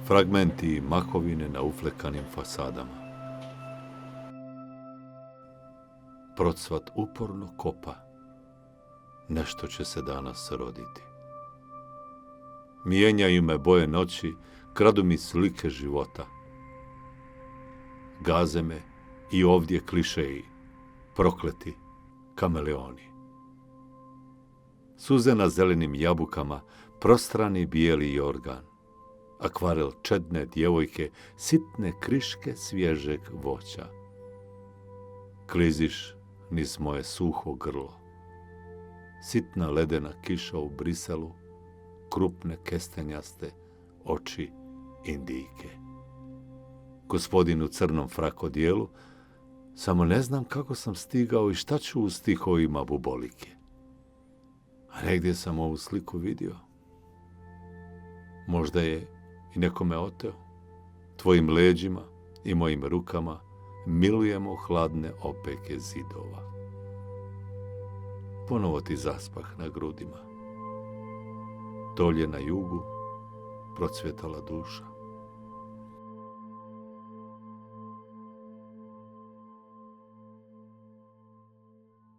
fragmenti mahovine na uflekanim fasadama. Procvat uporno kopa. Nešto će se danas roditi. Mijenjaju me boje noći, kradu mi slike života. Gaze me i ovdje klišeji, prokleti kameleoni. Suze na zelenim jabukama, prostrani bijeli jorgan. Akvarel čedne djevojke, sitne kriške svježeg voća. Kliziš niz moje suho grlo. Sitna ledena kiša u Briselu, krupne kestenjaste oči Indijke. Gospodin u crnom frakodijelu, samo ne znam kako sam stigao i šta ću u stihovima bubolike. A negdje sam ovu sliku vidio. Možda je i nekome oteo. Tvojim leđima i mojim rukama milujemo hladne opeke zidova. Ponovo ti zaspah na grudima. Dolje na jugu procvjetala duša.